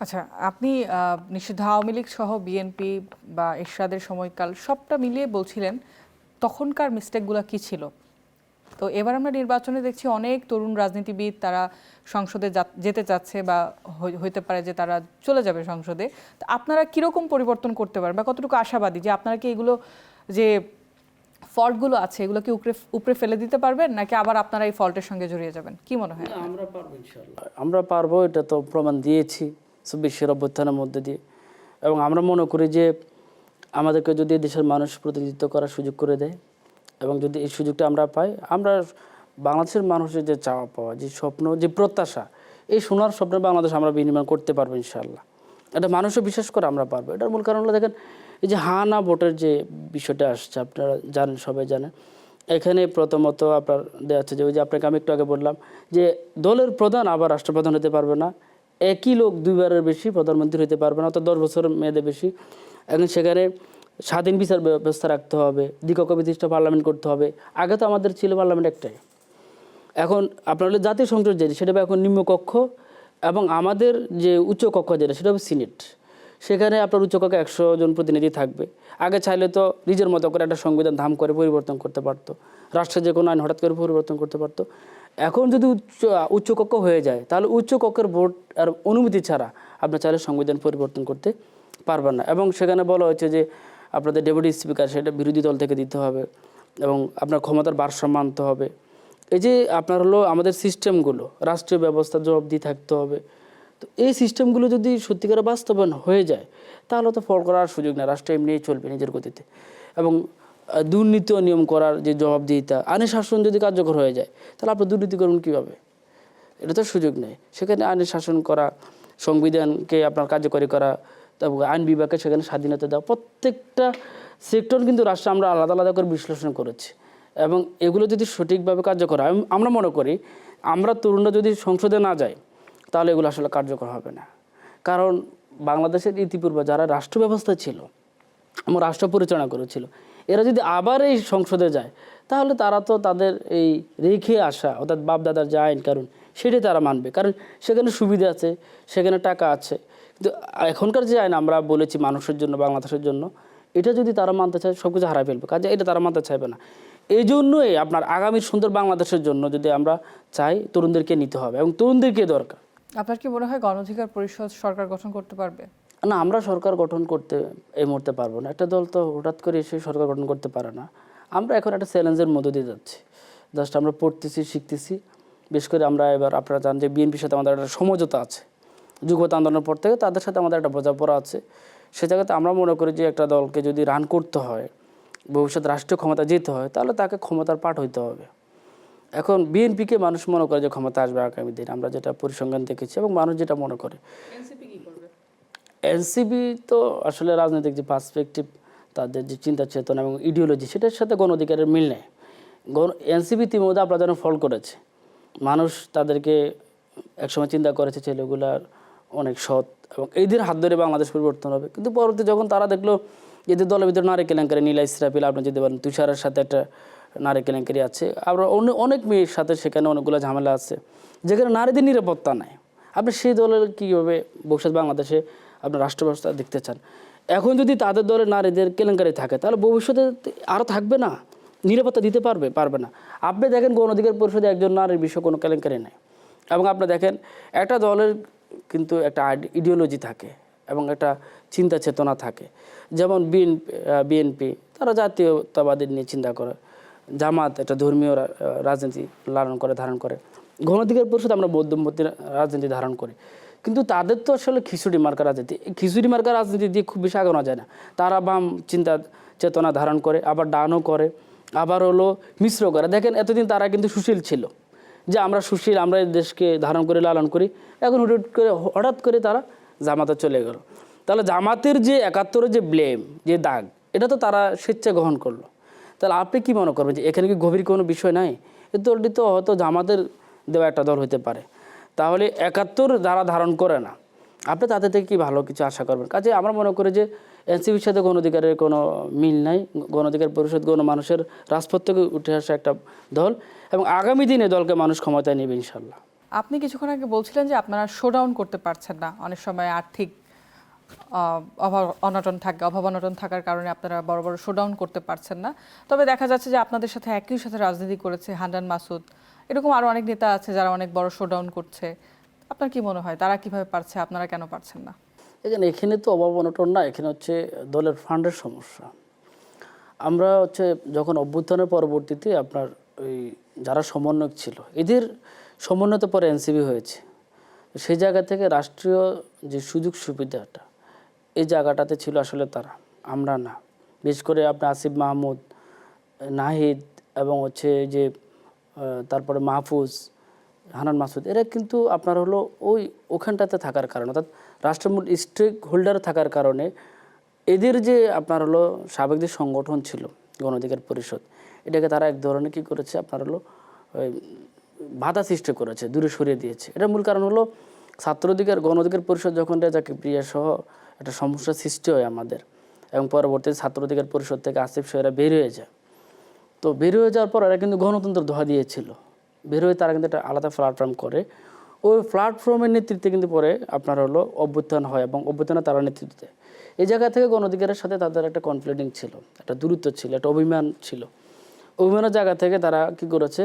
আচ্ছা, আপনি নিষিদ্ধ আওয়ামী লীগ সহ বিএনপি বা এরশাদের সময়কাল সবটা মিলিয়ে বলছিলেন তখনকার মিস্টেকগুলো কি ছিল। তো এবার আমরা নির্বাচনে দেখছি অনেক তরুণ রাজনীতিবিদ তারা সংসদে যেতে চাচ্ছে বা হইতে পারে যে তারা চলে যাবে সংসদে। তো আপনারা কিরকম পরিবর্তন করতে পারেন বা কতটুকু আশাবাদী যে আপনারা কি এগুলো যে ফল্টগুলো আছে এগুলো কি উপরে ফেলে দিতে পারবেন, নাকি আবার আপনারা এই ফল্টের সঙ্গে জড়িয়ে যাবেন? কি মনে হয়? আমরা পারবো ইনশাআল্লাহ, আমরা পারবো, এটা তো প্রমাণ দিয়েছি ২৪ অভ্যুত্থানের মধ্যে দিয়ে। এবং আমরা মনে করি যে আমাদেরকে যদি দেশের মানুষ প্রতিনিধিত্ব করার সুযোগ করে দেয় এবং যদি এই সুযোগটা আমরা পাই, আমরা বাংলাদেশের মানুষের যে চাওয়া পাওয়া, যে স্বপ্ন, যে প্রত্যাশা, এই সোনার স্বপ্নে বাংলাদেশ আমরা বিনিময় করতে পারবো ইনশাআল্লাহ। এটা মানুষও বিশ্বাস করে আমরা পারবো। এটার মূল কারণ হলো দেখেন, এই যে হা না ভোটের যে বিষয়টা আসছে, আপনারা জানেন, সবাই জানেন। এখানে প্রথমত আপনার দেওয়া আছে যে ওই যে আপনাকে আমি একটু আগে বললাম যে দলের প্রধান আবার রাষ্ট্রপ্রধান হতে পারবে না, একই লোক দুইবারের বেশি প্রধানমন্ত্রী হতে পারবে না, অর্থাৎ 10 বছরের মেয়াদে বেশি। এখন সেখানে স্বাধীন বিচার ব্যবস্থা রাখতে হবে, দ্বিকক্ষ বিশিষ্ট পার্লামেন্ট করতে হবে। আগে তো আমাদের ছিল পার্লামেন্ট একটাই, এখন আপনার হলে জাতীয় সংসদ যেটা সেটা এখন নিম্নকক্ষ, এবং আমাদের যে উচ্চকক্ষ যেটা সেটা হবে সিনেট। সেখানে আপনার উচ্চকক্ষে 100 জন প্রতিনিধি থাকবে। আগে চাইলে তো নিজের মতো করে একটা সংবিধান ধাম করে পরিবর্তন করতে পারতো, রাষ্ট্রের যে কোনো আইন হঠাৎ করে পরিবর্তন করতে পারতো। এখন যদি উচ্চকক্ষ হয়ে যায় তাহলে উচ্চকক্ষের ভোট আর অনুমতি ছাড়া আপনার চাইলে সংবিধান পরিবর্তন করতে পারবেন না। এবং সেখানে বলা হয়েছে যে আপনাদের ডেপুটি স্পিকার সেটা বিরোধী দল থেকে দিতে হবে এবং আপনার ক্ষমতার ভারসাম্য আনতে হবে। এই যে আপনার হলো আমাদের সিস্টেমগুলো, রাষ্ট্রীয় ব্যবস্থা জবাবদিহি থাকতে হবে। তো এই সিস্টেমগুলো যদি সত্যিকার বাস্তবায়ন হয়ে যায় তাহলে তো ফল করার সুযোগ নেই, রাষ্ট্র এমনিই চলবে নিজের গতিতে। এবং দুর্নীতি ও নিয়ম করার যে জবাবদিহিতা, আইনি শাসন যদি কার্যকর হয়ে যায় তাহলে আপনি দুর্নীতি করুন কীভাবে? এটা তো সুযোগ নেই। সেখানে আইনি শাসন করা, সংবিধানকে আপনার কার্যকরী করা, তারপর আইন বিভাগকে সেখানে স্বাধীনতা দেওয়া, প্রত্যেকটা সেক্টর কিন্তু রাষ্ট্র আমরা আলাদা আলাদা করে বিশ্লেষণ করেছি। এবং এগুলো যদি সঠিকভাবে কার্যকর হয়, আমরা মনে করি আমরা তরুণরা যদি সংসদে না যাই তাহলে এগুলো আসলে কার্যকর হবে না। কারণ বাংলাদেশের ইতিপূর্বে যারা রাষ্ট্র ব্যবস্থা ছিল এবং রাষ্ট্র পরিচালনা করেছিল, এরা যদি আবার এই সংসদে যায় তাহলে তারা তো তাদের এই রেখে আসা অর্থাৎ বাপদাদার যে আইন কারণ সেটাই তারা মানবে, কারণ সেখানে সুবিধা আছে, সেখানে টাকা আছে। কিন্তু এখনকার যে আইন আমরা বলেছি মানুষের জন্য, বাংলাদেশের জন্য, এটা যদি তারা মানতে চায় সব কিছু হারাই ফেলবে, কাজে এটা তারা মানতে চাইবে না। এই জন্যই আপনার আগামীর সুন্দর বাংলাদেশের জন্য যদি আমরা চাই, তরুণদেরকে নিতে হবে এবং তরুণদেরকে দরকার। আপনার কি মনে হয় গণ অধিকার পরিষদ সরকার গঠন করতে পারবে? না, আমরা সরকার গঠন করতে এই মুহূর্তে পারবো না। একটা দল তো হঠাৎ করে এসে সরকার গঠন করতে পারে না। আমরা এখন একটা চ্যালেঞ্জের মধ্য দিয়ে যাচ্ছি, জাস্ট আমরা পড়তেছি, শিখতেছি। বিশেষ করে আমরা এবার আপনারা জানেন যে বিএনপির সাথে আমাদের একটা সমঝোতা আছে, যুগপৎ আন্দোলনের পর থেকে তাদের সাথে আমাদের একটা বোঝাপড়া আছে। সে জায়গাতে আমরা মনে করি যে একটা দলকে যদি রান করতে হয়, ভবিষ্যৎ রাষ্ট্রীয় ক্ষমতা যেতে হয়, তাহলে তাকে ক্ষমতার পাঠ হইতে হবে। এখন বিএনপিকে মানুষ মনে করে যে ক্ষমতা আসবে আগামী দিন, আমরা যেটা পরিসংখ্যান দেখেছি এবং মানুষ যেটা মনে করে। এনসিপি তো আসলে রাজনৈতিক যে পার্সপেক্টিভ, তাদের যে চিন্তা চেতনা এবং ইডিওলজি, সেটার সাথে গণ অধিকারের মিল নেই। এনসিপি ইতিমধ্যে আপনার যেন ফল করেছে, মানুষ তাদেরকে একসময় চিন্তা করেছে ছেলেগুলার অনেক সৎ এবং এইদের হাত ধরে বাংলাদেশ পরিবর্তন হবে। কিন্তু পরবর্তী যখন তারা দেখলো এদের দলের ভিতরে নারী কেলেঙ্কারি, নীলা ইসরাফিল, আপনি যদি বলেন তুষারের সাথে একটা নারী কেলেঙ্কারি আছে, আবার অনেক মেয়ের সাথে সেখানে অনেকগুলো ঝামেলা আছে, যেখানে নারীদের নিরাপত্তা নাই। আপনি সেই দলের কীভাবে ভবিষ্যৎ বাংলাদেশে আপনার রাষ্ট্র ব্যবস্থা দেখতে চান? এখন যদি তাদের দলে নারীদের কেলেঙ্কারি থাকে তাহলে ভবিষ্যতে আরও থাকবে না, নিরাপত্তা দিতে পারবে না। আপনি দেখেন গণ অধিকার পরিষদে একজন নারীর বিষয়ে কোনো কেলেঙ্কারি নেই। এবং আপনি দেখেন একটা দলের কিন্তু একটা ইডিওলজি থাকে এবং একটা চিন্তা চেতনা থাকে। যেমন বিএনপি তারা জাতীয়তাবাদী নিয়ে চিন্তা করে, জামাত একটা ধর্মীয় রাজনীতি লালন করে, ধারণ করে, গণ অধিকার পরিষদ আমরা মধ্যমপন্থী রাজনীতি ধারণ করি। কিন্তু তাদের তো আসলে খিচুড়ি মার্কা রাজনীতি, এই খিচুড়ি মার্কা রাজনীতি দিয়ে খুব বেশি আগানো যায় না। তারা বাম চিন্তা চেতনা ধারণ করে, আবার ডানও করে, আবার হলো মিশ্র করে। দেখেন এতদিন তারা কিন্তু সুশীল ছিল, যে আমরা সুশীল, আমরা এই দেশকে ধারণ করে লালন করি। এখন হঠাৎ করে তারা জামাতে চলে গেল। তাহলে জামাতের যে 71-এর যে ব্লেম, যে দাগ, এটা তো তারা স্বেচ্ছায় গ্রহণ করলো। তাহলে আপনি কি মনে করবেন যে এখানে কি গভীর কোনো বিষয় নাই? এই দলটি তো হয়তো জামাতের দেওয়া একটা দল হতে পারে। তাহলে 71 যারা ধারণ করে না, আপনি তাদের থেকে কি ভালো কিছু আশা করবেন? কাজে আমরা মনে করি যে এনসিপির সাথে গণ অধিকারের কোনো মিল নাই। গণ অধিকার পরিষদ মানুষের রাজপথ থেকে উঠে আসা একটা দল এবং আগামী দিনে দলকে মানুষ ক্ষমতায় নেবে ইনশাল্লাহ। আপনি কিছুক্ষণ আগে বলছিলেন যে আপনারা শোডাউন করতে পারছেন না, অনেক সময় আর্থিক অভাব অনটন থাকার কারণে আপনারা বড় বড় শোডাউন করতে পারছেন না। তবে দেখা যাচ্ছে যে আপনাদের সাথে একই সাথে রাজনীতি করেছে হান্নান মাসুদ, এরকম আরো অনেক নেতা আছে যারা অনেক বড় শোডাউন করছে। আপনার কি মনে হয় তারা কিভাবে পারছে, আপনারা কেন পারছেন না? এখানে তো অভাব অনটন না, এখানে হচ্ছে দলের ফান্ডের সমস্যা। আমরা হচ্ছে যখন অভ্যুত্থানের পরবর্তীতে আপনার ওই যারা সমন্বয়ক ছিল এদের সমন্বয়তে পরে এনসিপি হয়েছে, সেই জায়গা থেকে রাষ্ট্রীয় যে সুযোগ সুবিধাটা এই জায়গাটাতে ছিল আসলে তারা, আমরা না। বিশেষ করে আপনার আসিফ মাহমুদ, নাহিদ এবং হচ্ছে যে তারপরে মাহফুজ, হান্নান মাসুদ, এরা কিন্তু আপনার হলো ওখানটাতে থাকার কারণে, অর্থাৎ রাষ্ট্রের মূল স্টেক হোল্ডার থাকার কারণে এদের যে আপনার হলো সাবেক যে সংগঠন ছিল গণ অধিকার পরিষদ, এটাকে তারা এক ধরনের কী করেছে আপনার হলো বাধা সৃষ্টি করেছে, দূরে সরিয়ে দিয়েছে। এটার মূল কারণ হলো ছাত্র অধিকার গণ অধিকার পরিষদ যখন যাকে প্রিয়া সহ একটা সমস্যা সৃষ্টি হয় আমাদের, এবং পরবর্তীতে ছাত্র অধিকার পরিষদ থেকে আসিফ সহ এরা বের হয়ে যায়। তো বের হয়ে যাওয়ার পর এরা কিন্তু গণতন্ত্র দোহা দিয়েছিল, বের হয়ে তারা কিন্তু একটা আলাদা প্ল্যাটফর্ম করে, ওই প্ল্যাটফর্মের নেতৃত্বে কিন্তু পরে আপনার হলো অভ্যুত্থান হয় এবং অভ্যুত্থানে তারা নেতৃত্ব দেয়। এই জায়গা থেকে গণ অধিকারের সাথে তাদের একটা কনফ্লিক্টিং ছিল, একটা দূরত্ব ছিল, একটা অভিমান ছিল। অভিমানের জায়গা থেকে তারা কি করেছে,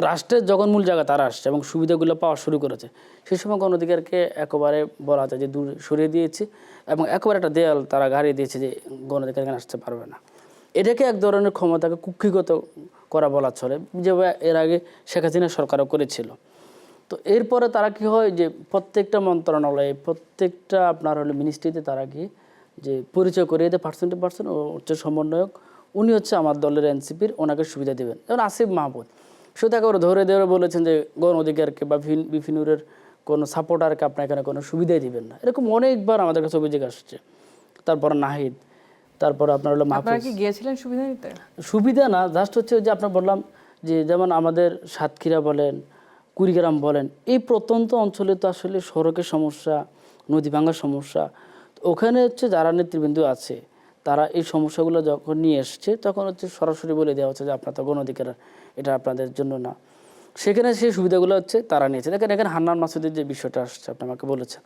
রাষ্ট্রের যখন মূল জায়গা তারা আসছে এবং সুবিধাগুলো পাওয়া শুরু করেছে, সেই সময় গণ অধিকারকে একেবারে বলা যায় যে দূরে সরিয়ে দিয়েছে এবং একেবারে একটা দেয়াল তারা গাড়িয়ে দিয়েছে যে গণ অধিকার এখানে আসতে পারবে না। এটাকে এক ধরনের ক্ষমতাকে কুক্ষিগত করা বলা চলে, যেভাবে এর আগে শেখ হাসিনা সরকারও করেছিল। তো এরপরে তারা কি হয় যে প্রত্যেকটা মন্ত্রণালয়ে প্রত্যেকটা আপনার হলো মিনিস্ট্রিতে তারা গিয়ে যে পরিচয় করিয়ে দেয় পার্সেন্ট ও হচ্ছে সমন্বয়ক, উনি হচ্ছে আমার দলের এনসিপির, ওনাকে সুবিধা দেবেন। যেমন আসিফ মাহমুদ শুধু একেবারে ধরে ধরে বলেছেন যে গণ অধিকারকে বা বিপিনুরের কোনো সাপোর্টারকে আপনার এখানে কোনো সুবিধাই দিবেন না, এরকম অনেকবার আমাদের কাছে অভিযোগ আসছে। তারপর নাহিদ, তারপর আপনার হলো মাহফুজ। আপনারা কি গিয়েছিলেন সুবিধা নিতে? সুবিধা না, জাস্ট হচ্ছে যে আপনার বললাম যে যেমন আমাদের সাতক্ষীরা বলেন, কুড়িগ্রাম বলেন, এই প্রত্যন্ত অঞ্চলে তো আসলে সড়কের সমস্যা, নদী ভাঙার সমস্যা। ওখানে হচ্ছে যারা নেতৃবৃন্দ আছে তারা এই সমস্যাগুলো যখন নিয়ে এসছে তখন হচ্ছে সরাসরি বলে দেওয়া হচ্ছে যে আপনার তো গণ অধিকার, এটা আপনাদের জন্য না। সেখানে সেই সুবিধাগুলো হচ্ছে তারা নিয়েছে। দেখেন এখানে হান্নান মাসুদের যে বিষয়টা আসছে, আপনি আমাকে বলেছেন,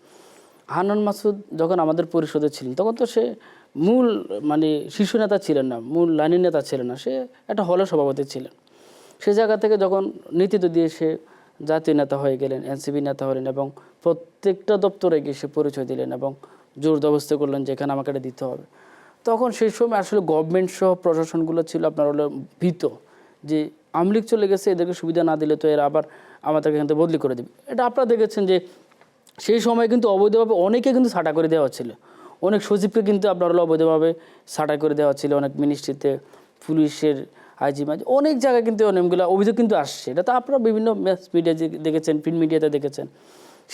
হান্নান মাসুদ যখন আমাদের পরিষদে ছিলেন তখন তো সে মূল মানে শীর্ষ নেতা ছিলেন না, মূল লাইনের নেতা ছিলেন না, সে একটা হলের সভাপতি ছিলেন। সে জায়গা থেকে যখন নেতৃত্ব দিয়ে সে জাতীয় নেতা হয়ে গেলেন, এনসিপি নেতা হলেন এবং প্রত্যেকটা দপ্তরে গিয়ে সে পরিচয় দিলেন এবং জোর জবরদস্তি করলেন যে এখানে আমাকে এটা দিতে হবে। তখন সেই সময় আসলে গভর্নমেন্ট সহ প্রশাসনগুলো ছিল আপনার হলো ভীত যে আমলিগ চলে গেছে, এদেরকে সুবিধা না দিলে তো এরা আবার আমাদেরকে এখান থেকে বদলি করে দেবে। এটা আপনারা দেখেছেন যে সেই সময় কিন্তু অবৈধভাবে অনেকে কিন্তু ছাঁটা করে দেওয়া হচ্ছিল, অনেক সচিবকে কিন্তু আপনার হলো অবৈধভাবে ছাঁটাই করে দেওয়া ছিল, অনেক মিনিস্ট্রিতে, পুলিশের আইজি মাঝে অনেক জায়গায় কিন্তু অনেকগুলো অভিযোগ কিন্তু আসছে। এটা তো আপনারা বিভিন্ন ম্যাস মিডিয়া দেখেছেন, প্রিন্ট মিডিয়াতে দেখেছেন।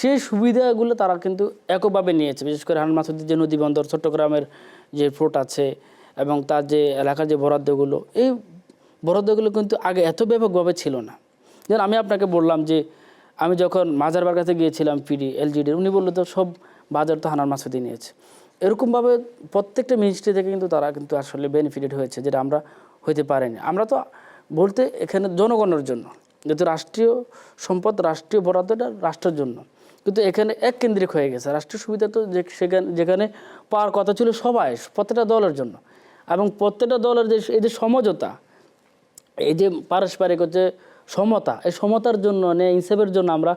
সেই সুবিধাগুলো তারা কিন্তু এককভাবে নিয়েছে। বিশেষ করে হান্নান মাসুদের যে নদীবন্দর, চট্টগ্রামের যে পোর্ট আছে এবং তার যে এলাকার যে বরাদ্দগুলো, এই বরাদ্দগুলো কিন্তু আগে এত ব্যাপকভাবে ছিল না। যেমন আমি আপনাকে বললাম যে আমি যখন মাজারবার কাছে গিয়েছিলাম পিডি এলজিডির, উনি বললো তো সব বাজার তো হান্নান মাসুদই নিয়েছে। এরকমভাবে প্রত্যেকটা মিনিস্ট্রি থেকে কিন্তু তারা কিন্তু আসলে বেনিফিটেড হয়েছে, যেটা আমরা হইতে পারিনি। আমরা তো বলতে এখানে জনগণের জন্য, যেহেতু রাষ্ট্রীয় সম্পদ, রাষ্ট্রীয় বরাদ্দটা রাষ্ট্রের জন্য, কিন্তু এখানে এক কেন্দ্রিক হয়ে গেছে। রাষ্ট্রীয় সুবিধা তো যেখানে পাওয়ার কথা ছিল সবাই, প্রত্যেকটা দলের জন্য, এবং প্রত্যেকটা দলের যে এই যে সমঝোতা, এই যে পারস্পরিক হচ্ছে সমতা, এই সমতার জন্য ইনসাফের জন্য আমরা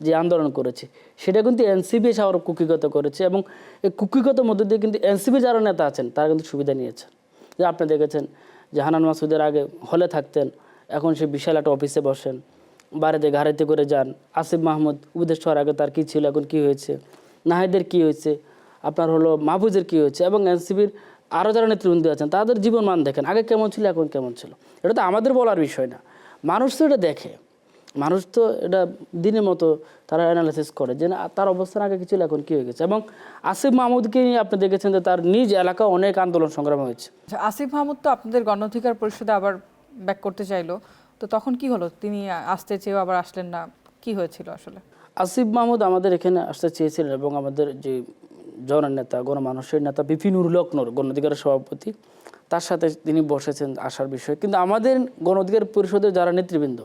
যে আন্দোলন করেছি সেটা কিন্তু এনসিপি এসে আরও কুক্ষিগত করেছে এবং এই কুক্ষিগত মধ্যে দিয়ে কিন্তু এনসিপি যারা নেতা আছেন তারা কিন্তু সুবিধা নিয়েছেন। যে আপনি দেখেছেন যে হান্নান মাসুদের আগে হলে থাকতেন, এখন সে বিশাল একটা অফিসে বসেন, বাড়িতে গাড়িতে করে যান। আসিফ মাহমুদ উপদেশ হওয়ার আগে তার কী ছিল, এখন কী হয়েছে, নাহিদের কী হয়েছে, আপনার হলো মাহফুজের কী হয়েছে, এবং এনসিপির আরও যারা নেতৃবৃন্দ আছেন তাদের জীবন মান দেখেন, আগে কেমন ছিল এখন কেমন ছিল। এটা তো আমাদের বলার বিষয় না, মানুষ তো এটা দেখে, মানুষ তো এটা দিনের মতো তারা অ্যানালাইসিস করে যে না তার অবস্থান আগে কি ছিল এখন কী হয়ে গেছে। এবং আসিফ মাহমুদকে নিয়ে আপনি দেখেছেন যে তার নিজ এলাকা অনেক আন্দোলন সংগ্রাম হয়েছে। আসিফ মাহমুদ তো আপনাদের গণ অধিকার পরিষদে আবার ব্যাক করতে চাইলো, তো তখন কি হলো? তিনি আসতে চেয়েও আবার আসলেন না, কি হয়েছিল আসলে? আসিফ মাহমুদ আমাদের এখানে আসতে চেয়েছিলেন এবং আমাদের যে জননেতা, গণমানুষের নেতা বিপিনুর হক গণ অধিকারের সভাপতি, তার সাথে তিনি বসেছেন আসার বিষয়ে। কিন্তু আমাদের গণ অধিকার পরিষদের যারা নেতৃবৃন্দ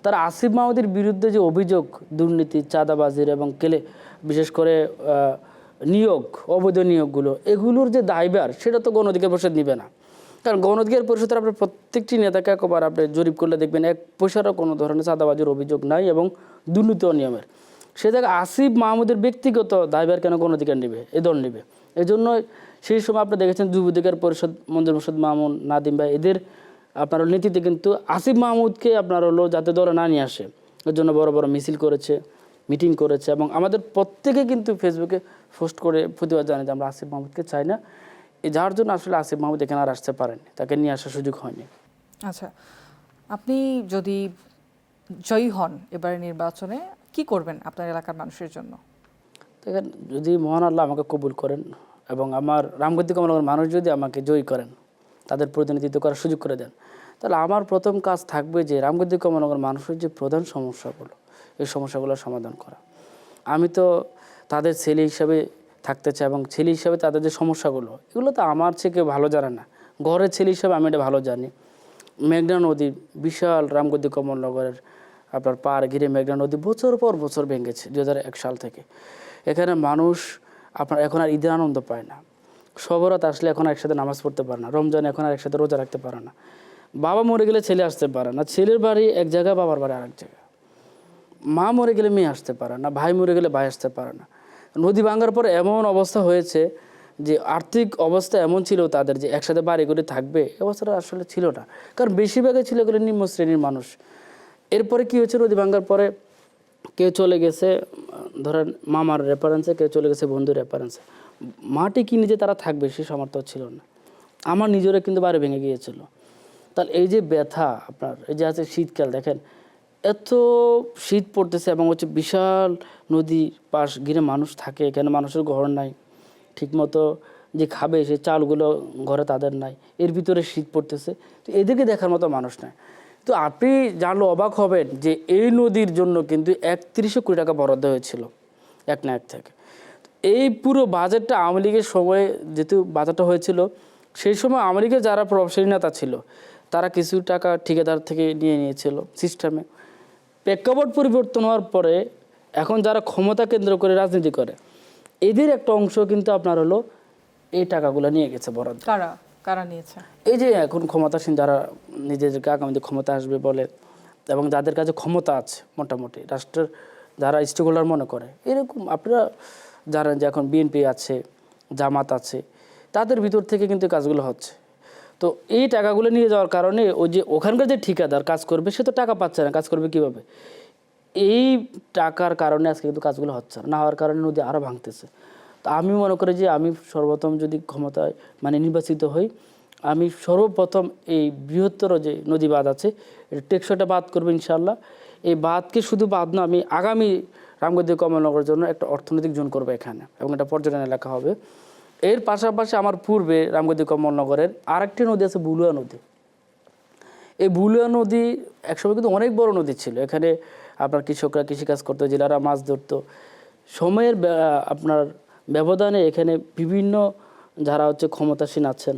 তারা আসিফ মাহমুদের বিরুদ্ধে যে অভিযোগ দুর্নীতি, চাঁদাবাজির এবং বিশেষ করে নিয়োগ, অবৈধ নিয়োগগুলো, এগুলোর যে দায়ভার সেটা তো গণ অধিকার পরিষদ নিবে না। কারণ গণ অধিকার পরিষদের আপনার প্রত্যেকটি নেতাকে একবার আপনি জরিপ করলে দেখবেন এক পয়সারও কোনো ধরনের চাঁদাবাজির অভিযোগ নাই এবং দুর্নীতি অনিয়মের। সে জায়গায় আসিফ মাহমুদের ব্যক্তিগত দায়ভার কেন গণ অধিকার নেবে, এ দল নেবে? এই জন্য সেই সময় আপনি দেখেছেন যুব অধিকার পরিষদ, মঞ্জুর মোর্শেদ মামুন, নাদিম ভাই, এদের আপনার নীতিতে কিন্তু আসিফ মাহমুদকে আপনার হলো যাতে দলে না নিয়ে আসে এর জন্য বড় বড় মিছিল করেছে, মিটিং করেছে এবং আমাদের প্রত্যেকে কিন্তু ফেসবুকে পোস্ট করে প্রতিবাদ জানায় যে আমরা আসিফ মাহমুদকে চাই না। যার জন্য আসলে আসিফ মাহমুদ এখানে আর আসতে পারেনি, তাকে নিয়ে আসার সুযোগ হয়নি। আচ্ছা, আপনি যদি জয়ী হন এবারে নির্বাচনে, কি করবেন আপনার এলাকার মানুষের জন্য? দেখেন, যদি মহান আল্লাহ আমাকে কবুল করেন এবং আমার রামগতি কমলগঞ্জ মানুষ যদি আমাকে জয়ী করেন, তাদের প্রতিনিধিত্ব করার সুযোগ করে দেন, তাহলে আমার প্রথম কাজ থাকবে যে রামগতি কমলগঞ্জ মানুষের যে প্রধান সমস্যাগুলো, এই সমস্যাগুলোর সমাধান করা। আমি তো তাদের ছেলে হিসাবে থাকতে চাই এবং ছেলে হিসাবে তাদের যে সমস্যাগুলো, এগুলো তো আমার চেয়ে কেউ ভালো জানে না। ঘরের ছেলে হিসাবে আমি এটা ভালো জানি। মেঘনা নদী, বিশাল রামগতি কমলনগরের আপনার পাড় ঘিরে মেঘনা নদী বছর পর বছর ভেঙেছে 2001 সাল থেকে। এখানে মানুষ আপনার এখন আর ঈদের আনন্দ পায় না। সবরাত আসলে এখন একসাথে নামাজ পড়তে পারে না, রমজানে এখন আর একসাথে রোজা রাখতে পারে না। বাবা মরে গেলে ছেলে আসতে পারে না, ছেলের বাড়ি এক জায়গায়, বাবার বাড়ি আরেক জায়গায়। মা মরে গেলে মেয়ে আসতে পারে না, ভাই মরে গেলে ভাই আসতে পারে না। নদী ভাঙার পর এমন অবস্থা হয়েছে যে আর্থিক অবস্থা এমন ছিল তাদের যে একসাথে বাড়ি করে থাকবে, এ অবস্থাটা আসলে ছিল না। কারণ বেশিরভাগই ছিল এগুলো নিম্ন শ্রেণীর মানুষ। এরপরে কী হয়েছে, নদী ভাঙার পরে কেউ চলে গেছে ধরেন মামার রেফারেন্সে, কেউ চলে গেছে বন্ধুর রেফারেন্সে। মাটি কিনে যে তারা থাকবে সে সামর্থ্য ছিল না। আমার নিজেরা কিন্তু বাড়ি ভেঙে গিয়েছিল। তাহলে এই যে ব্যথা আপনার, এই যে আছে শীতকাল, দেখেন এত শীত পড়তেছে এবং হচ্ছে বিশাল নদীর পাশ ঘিরে মানুষ থাকে, এখানে মানুষের ঘর নাই, ঠিকমতো যে খাবে সে চালগুলো ঘরে তাদের নাই, এর ভিতরে শীত পড়তেছে। তো এদেরকে দেখার মতো মানুষ নাই। তো আপনি জানলে অবাক হবেন যে এই নদীর জন্য কিন্তু 31 কোটি টাকা বরাদ্দ হয়েছিল এক না এক থেকে। এই পুরো বাজেটটা আওয়ামী লীগের সময়ে যেহেতু বাজেটটা হয়েছিল, সেই সময় আওয়ামী লীগের যারা প্রভাবশালী নেতা ছিল তারা কিছু টাকা ঠিকাদার থেকে নিয়ে নিয়েছিল সিস্টেমে। প্রেক্ষাপট পরিবর্তন হওয়ার পরে এখন যারা ক্ষমতা কেন্দ্র করে রাজনীতি করে, এদের একটা অংশ কিন্তু আপনার হলো এই টাকাগুলো নিয়ে গেছে বরাদ্দ। কারা কারা নিয়েছে? এই যে এখন ক্ষমতাসীন যারা নিজেদেরকে আগামীতে ক্ষমতা আসবে বলে এবং যাদের কাছে ক্ষমতা আছে মোটামুটি রাষ্ট্রের, যারা স্টেক হোল্ডার মনে করে, এরকম আপনারা জানেন যে এখন বিএনপি আছে, জামাত আছে, তাদের ভিতর থেকে কিন্তু কাজগুলো হচ্ছে। তো এই টাকাগুলো নিয়ে যাওয়ার কারণে ওই যে ওখানকার যে ঠিকাদার কাজ করবে সে তো টাকা পাচ্ছে না, কাজ করবে কীভাবে? এই টাকার কারণে আজকে কিন্তু কাজগুলো হচ্ছে না, হওয়ার কারণে নদী আরও ভাঙতেছে। তো আমি মনে করি যে আমি সর্বপ্রথম যদি ক্ষমতায় নির্বাচিত হই, আমি সর্বপ্রথম এই বৃহত্তর যে নদী বাঁধ আছে এটা টেকসইটা বাদ করবো ইনশাল্লাহ। এই বাঁধকে শুধু বাঁধ না, আমি আগামী রামগতি কমলনগরের জন্য একটা অর্থনৈতিক জোন করবো এখানে এবং এটা পর্যটন এলাকা হবে। এর পাশাপাশি আমার পূর্বে রামগতি কমলনগরের আরেকটি নদী আছে বুলুয়া নদী। এই বুলুয়া নদী একসময় কিন্তু অনেক বড় নদী ছিল। এখানে আপনার কৃষকরা কৃষিকাজ করতো, জেলারা মাছ ধরতো। সময়ের আপনার ব্যবধানে এখানে বিভিন্ন যারা হচ্ছে ক্ষমতাসীন আছেন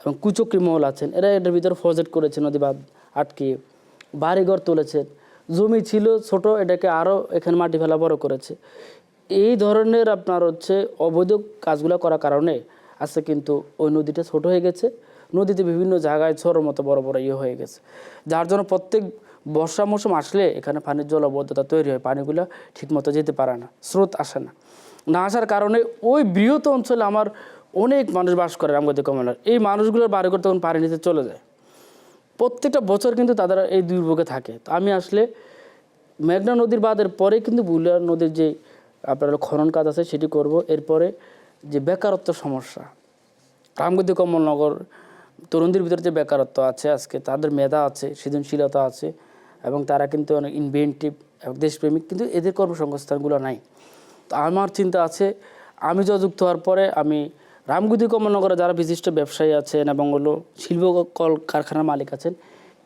এবং কুচক্রী মহল আছেন, এরা এটার ভিতরে প্রজেক্ট করেছে, নদী বাঁধ আটকিয়ে বাড়িঘর তুলেছেন। জমি ছিল ছোট, এটাকে আরও এখানে মাটি ফেলা বড় করেছে। এই ধরনের আপনার হচ্ছে অবৈধ কাজগুলো করার কারণে আজকে কিন্তু ওই নদীটা ছোট হয়ে গেছে। নদীতে বিভিন্ন জায়গায় ছোটোর মতো বড় বড় হয়ে গেছে, যার জন্য প্রত্যেক বর্ষা মৌসুম আসলে এখানে পানির জলাবদ্ধতা তৈরি হয়, পানিগুলো ঠিকমতো যেতে পারে না, স্রোত আসে না। না আসার কারণে ওই বৃহৎ অঞ্চলে আমার অনেক মানুষ বাস করে রামগতি কমলনগর। এই মানুষগুলোর বাড়িঘর তখন পানি নিতে চলে যায়, প্রত্যেকটা বছর কিন্তু তাদের এই দুর্ভোগে থাকে। তো আমি আসলে মেঘনা নদীর বাঁধের পরে কিন্তু বুলিয়া নদীর যে আপনার খনন কাজ আছে সেটি করব। এরপরে যে বেকারত্ব সমস্যা, রামগতি কমলনগর তরুণদের ভিতরে যে বেকারত্ব আছে, আজকে তাদের মেধা আছে, সৃজনশীলতা আছে এবং তারা কিন্তু অনেক ইনভেন্টিভ, দেশপ্রেমিক, কিন্তু এদের কর্মসংস্থানগুলো নাই। তো আমার চিন্তা আছে আমি যুক্ত হওয়ার পরে আমি রামগতি কমলনগরে যারা বিশিষ্ট ব্যবসায়ী আছেন এবং হলো শিল্প কল কারখানার মালিক আছেন,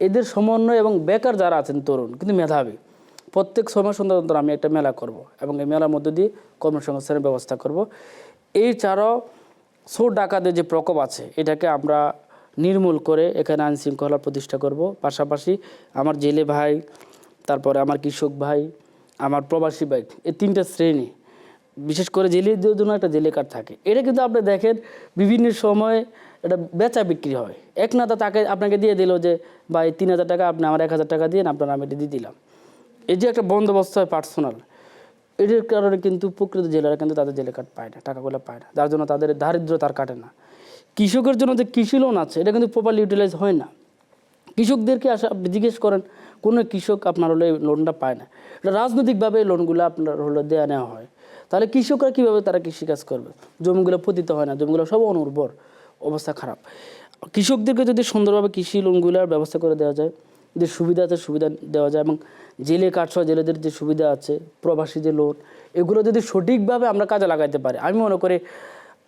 এদের সমন্বয় এবং বেকার যারা আছেন তরুণ কিন্তু মেধাবী, প্রত্যেক সময় সন্ধ্যা অন্তর আমি একটা মেলা করব এবং এই মেলার মধ্য দিয়ে কর্মসংস্থানের ব্যবস্থা করব। এই ছাড়াও চোর ডাকাতের যে প্রকোপ আছে এটাকে আমরা নির্মূল করে এখানে আইনশৃঙ্খলা প্রতিষ্ঠা করব। পাশাপাশি আমার জেলে ভাই, তারপরে আমার কৃষক ভাই, আমার প্রবাসী ভাই, এই 3টা শ্রেণী, বিশেষ করে জেলেদের জন্য একটা জেলে কার্ড থাকে। এটা কিন্তু আপনি দেখেন বিভিন্ন সময় এটা বেচা বিক্রি হয়। এক নাতা তাকে আপনাকে দিয়ে দিল যে ভাই 3000 টাকা, আপনি আমার 1000 টাকা দিয়ে আপনার আমি এটা দিয়ে দিলাম। এই যে একটা বন্দোবস্ত হয় পার্সোনাল, এটার কারণে কিন্তু প্রকৃত জেলেরা কিন্তু তাদের জেলে কার্ড পায় না, টাকাগুলো পায় না, যার জন্য তাদের দারিদ্রতার কাটে না। কৃষকের জন্য যে কৃষি লোন আছে এটা কিন্তু প্রপারলি ইউটিলাইজ হয় না। কৃষকদেরকে আপনি জিজ্ঞেস করেন, কোনো কৃষক আপনার হলে লোনটা পায় না। এটা রাজনৈতিকভাবে লোনগুলো আপনার হলো দেওয়া নেওয়া হয়। তাহলে কৃষকরা কীভাবে তারা কৃষিকাজ করবে? জমিগুলো পতিত হয় না, জমিগুলো সব অনুর্বর, অবস্থা খারাপ। কৃষকদেরকে যদি সুন্দরভাবে কৃষি লোনগুলোর ব্যবস্থা করে দেওয়া যায়, যে সুবিধা আছে সুবিধা দেওয়া যায়, এবং জেলে কাটসহ জেলেদের যে সুবিধা আছে, প্রবাসী যে লোন, এগুলো যদি সঠিকভাবে আমরা কাজে লাগাইতে পারি, আমি মনে করি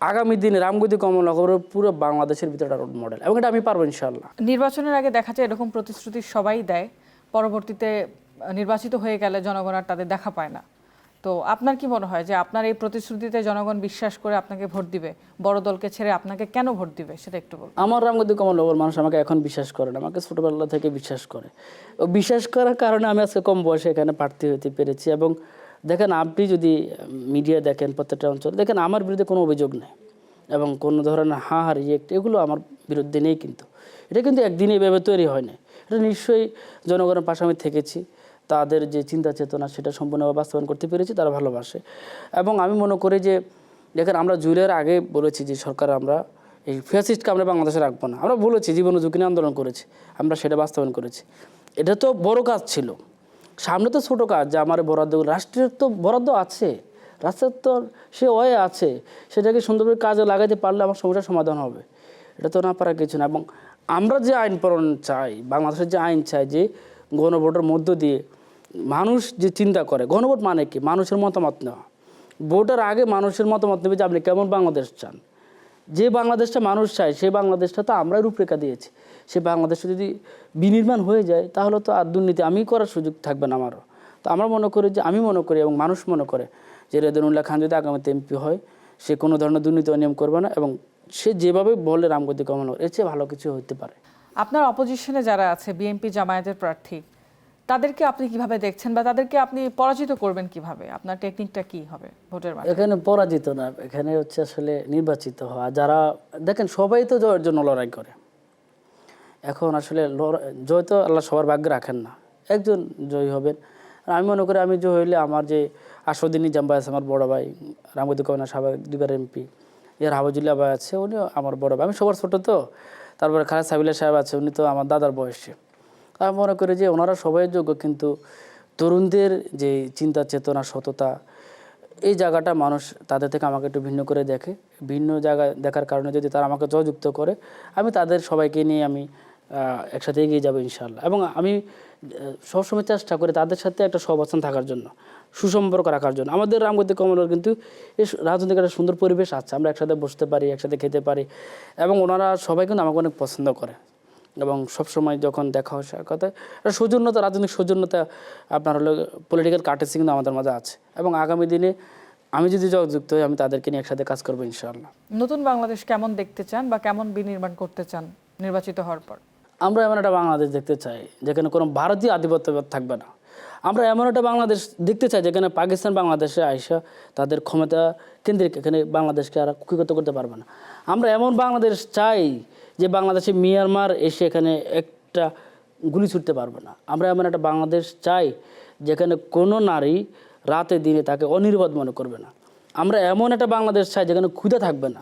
আগামী দিনে রামগতি কমলাপুর পুরো বাংলাদেশের ভিতরে একটা রোল মডেল, এবং এটা আমি পারবো ইনশাআল্লাহ। নির্বাচনের আগে দেখা যায় এরকম প্রতিশ্রুতি সবাই দেয়, পরবর্তীতে নির্বাচিত হয়ে গেলে জনগণ আর তাদের দেখা পায় না। তো আপনার কি মনে হয় যে আপনার এই প্রতিশ্রুতিতে জনগণ বিশ্বাস করে আপনাকে ভোট দিবে? বড় দলকে ছেড়ে আপনাকে কেন ভোট দিবে সেটা একটু বলুন। আমার রামগতি কমলাপুর মানুষ আমাকে এখন বিশ্বাস করে না, আমাকে ছোটোবেলা থেকে বিশ্বাস করে। ও বিশ্বাস করার কারণে আমি আজকে কম বয়সে এখানে প্রার্থী হতে পেরেছি। এবং দেখেন, আপনি যদি মিডিয়া দেখেন, প্রত্যেকটা অঞ্চলে দেখেন, আমার বিরুদ্ধে কোনো অভিযোগ নেই এবং কোনো ধরনের রিয়েক্ট এগুলো আমার বিরুদ্ধে নেই। কিন্তু এটা কিন্তু একদিনে এভাবে তৈরি হয় না। এটা নিশ্চয়ই জনগণের পাশে আমি থেকেছি, তাদের যে চিন্তা চেতনা সেটা সম্পূর্ণভাবে বাস্তবায়ন করতে পেরেছি, তারা ভালোবাসে। এবং আমি মনে করি যে দেখেন, আমরা জুলাইয়ের আগে বলেছি যে সরকার আমরা এই ফ্যাসিস্টকে আমরা বাংলাদেশে রাখবো না। আমরা বলেছি, জীবন ঝুঁকি নিয়ে আন্দোলন করেছি, আমরা সেটা বাস্তবায়ন করেছি। এটা তো বড় কাজ ছিল, সামনে তো ছোটো কাজ যে আমার বরাদ্দ, রাষ্ট্রের তো বরাদ্দ আছে, রাষ্ট্রের তো সে আছে, সেটাকে সুন্দরভাবে কাজে লাগাইতে পারলে আমার সমস্যার সমাধান হবে। এটা তো না পারা কিছু না। এবং আমরা যে আইন প্রণয়ন চাই, বাংলাদেশের যে আইন চাই, যে গণভোটের মধ্য দিয়ে মানুষ যে চিন্তা করে, গণভোট মানে কি? মানুষের মতামত নেওয়া। ভোটের আগে মানুষের মতামত নেবে যে আপনি কেমন বাংলাদেশ চান। যে বাংলাদেশটা মানুষ চায় সেই বাংলাদেশটা তো আমরাই রূপরেখা দিয়েছি। সে বাংলাদেশটা যদি বিনির্মাণ হয়ে যায় তাহলে তো আর দুর্নীতি আমি করার সুযোগ থাকবে না আমারও। তো আমরা মনে করি যে, আমি মনে করি এবং মানুষ মনে করে যে রেদনুল্লাহ খান যদি আগামীতে এমপি হয়, সে কোনো ধরনের দুর্নীতি অনিয়ম করবে না, এবং সে যেভাবে বলে রামগতি কমলাপুর, এর চেয়ে ভালো কিছু হতে পারে। আপনার অপোজিশনে যারা আছে, বিএনপি জামায়াতের প্রার্থী, তাদেরকে আপনি কিভাবে দেখছেন বা তাদেরকে আপনি পরাজিত করবেন কিভাবে? আপনার টেকনিকটা কি হবে ভোটের মাঠে? এখানে পরাজিত না, এখানে হচ্ছে আসলে নির্বাচিত হওয়া। যারা দেখেন, সবাই তো জয়ের জন্য লড়াই করে। এখন আসলে জয় তো আল্লাহ সবার ভাগ্যে রাখেন না, একজন জয়ী হবেন। আর আমি মনে করি আমি জয় হইলে আমার যে আসাদুদ্দিন নিজাম ভাই আছে, আমার বড় ভাই, রামগতি কমলাপুর সাবেক 2বার এমপি, এর হাফিজুল্লাহ ভাই আছে, উনিও আমার বড় ভাই, আমি সবার ছোটো তো। তারপরে খালেদ সাবিল্লাহ সাহেব আছে, উনি তো আমার দাদার বয়সী। আমি মনে করি যে ওনারা সবাই যোগ্য, কিন্তু তরুণদের যে চিন্তা চেতনা, সততা, এই জায়গাটা মানুষ তাদের থেকে আমাকে একটু ভিন্ন করে দেখে। ভিন্ন জায়গায় দেখার কারণে যদি তারা আমাকে জয়যুক্ত করে, আমি তাদের সবাইকে নিয়ে আমি একসাথে এগিয়ে যাবো ইনশাআল্লাহ। এবং আমি সবসময় চেষ্টা করি তাদের সাথে একটা সহাবস্থান থাকার জন্য, সুসম্পর্ক রাখার জন্য। আমাদের রামগতি কমলাপুর কিন্তু এই রাজনৈতিক একটা সুন্দর পরিবেশ আছে, আমরা একসাথে বসতে পারি, একসাথে খেতে পারি, এবং ওনারা সবাই কিন্তু আমাকে অনেক পছন্দ করে। এবং সবসময় যখন দেখা হয় কথা, একটা সৌজন্যতা, রাজনৈতিক সৌজন্যতা, আপনার হলো পলিটিক্যাল কার্টেসি কিন্তু আমাদের মাঝে আছে। এবং আগামী দিনে আমি যদি যুক্ত হই, আমি তাদেরকে নিয়ে একসাথে কাজ করবো ইনশাআল্লাহ। নতুন বাংলাদেশ কেমন দেখতে চান বা কেমন বিনির্মাণ করতে চান নির্বাচিত হওয়ার পর? আমরা এমন একটা বাংলাদেশ দেখতে চাই যেখানে কোনো ভারতীয় আধিপত্য থাকবে না। আমরা এমন একটা বাংলাদেশ দেখতে চাই যেখানে পাকিস্তান বাংলাদেশে আইসা তাদের ক্ষমতা কেন্দ্রিক এখানে বাংলাদেশকে আর কুক্ষিগত করতে পারবে না। আমরা এমন বাংলাদেশ চাই যে বাংলাদেশে মিয়ানমার এসে এখানে একটা গুলি ছুটতে পারবে না। আমরা এমন একটা বাংলাদেশ চাই যেখানে কোনো নারী রাতে দিনে তাকে অনিরাপদ মনে করবে না। আমরা এমন একটা বাংলাদেশ চাই যেখানে ক্ষুধা থাকবে না।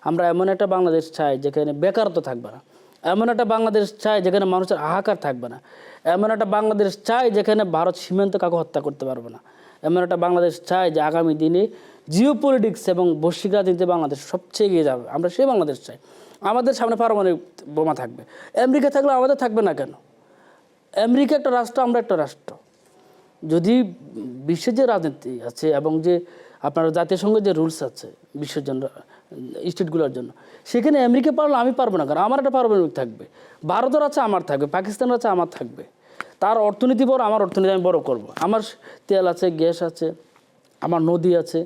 আমরা এমন একটা বাংলাদেশ চাই যেখানে বেকারত্ব থাকবে না। এমন একটা বাংলাদেশ চাই যেখানে মানুষের হাহাকার থাকবে না। এমন একটা বাংলাদেশ চাই যেখানে ভারত সীমান্ত কাউকে হত্যা করতে পারবে না। এমন একটা বাংলাদেশ চাই যে আগামী দিনে জিও পলিটিক্স এবং বৈশ্বিক রাজনীতিতে বাংলাদেশ সবচেয়ে এগিয়ে যাবে। আমরা সেই বাংলাদেশ চাই। আমাদের সামনে পারমাণবিক বোমা থাকবে, আমেরিকা থাকলে আমাদের থাকবে না কেন? আমেরিকা একটা রাষ্ট্র, আমরা একটা রাষ্ট্র। যদি বিশ্বের যে রাজনীতি আছে এবং যে আপনার জাতিসংঘের যে রুলস আছে বিশ্বের জন্য, স্টেটগুলোর জন্য, সেখানে আমেরিকা পারলে আমি পারবো না, কারণ আমার একটা পারমাণবিক থাকবে। ভারতের আছে আমার থাকবে, পাকিস্তানের আছে আমার থাকবে। তার অর্থনীতি বড়, আমার অর্থনীতি আমি বড় করব। আমার তেল আছে, গ্যাস আছে, আমার নদী আছে,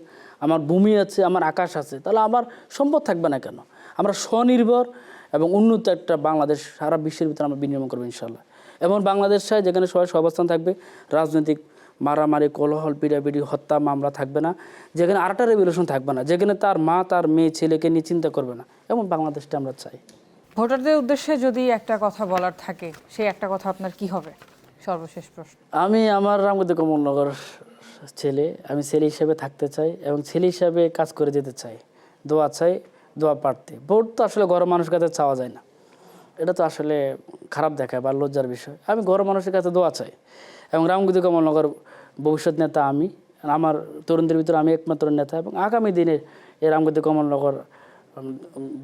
আমার ভূমি আছে, আমার আকাশ আছে, তাহলে আমার সম্পদ থাকবে না কেন? আমরা স্বনির্ভর এবং উন্নত একটা বাংলাদেশ সারা বিশ্বের ভিতরে আমরা বিনির্মাণ করবো ইনশাআল্লাহ। এমন বাংলাদেশ চাই যেখানে সবাই সহাবস্থান থাকবে, রাজনৈতিক মারামারি, কোলাহল, পিড়াপিড়ি, হত্যা মামলা থাকবে না, যেখানে আরেকটা রেভলিউশন থাকবে না, যেখানে তার মা তার মেয়ে ছেলেকে নিয়ে চিন্তা করবে না, এমন বাংলাদেশটা আমরা চাই। ভোটারদের উদ্দেশ্যে যদি একটা কথা বলার থাকে, সেই একটা কথা আপনার কি হবে? সর্বশেষ প্রশ্ন। আমি আমার রামগতি কমলনগর ছেলে, আমি ছেলে হিসেবে থাকতে চাই এবং ছেলে হিসাবে কাজ করে যেতে চাই। দোয়া চাই, দোয়া প্রার্থী। ভোট তো আসলে ঘরের মানুষের কাছে চাওয়া যায় না, এটা তো আসলে খারাপ দেখায় বা লজ্জার বিষয়। আমি ঘরের মানুষের কাছে দোয়া চাই এবং রামগতি কমলনগর ভবিষ্যৎ নেতা আমি, আমার তরুণদের ভিতরে আমি একমাত্র নেতা এবং আগামী দিনে এই রামগতি কমলনগর,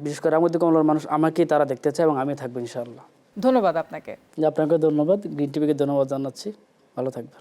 বিশেষ করে রামগতি কমলনগর মানুষ আমাকেই তারা দেখতে চায় এবং আমি থাকবো ইনশাআল্লাহ। ধন্যবাদ আপনাকে। আপনাকে ধন্যবাদ, গ্রিন টিভিকে ধন্যবাদ জানাচ্ছি। ভালো থাকবেন।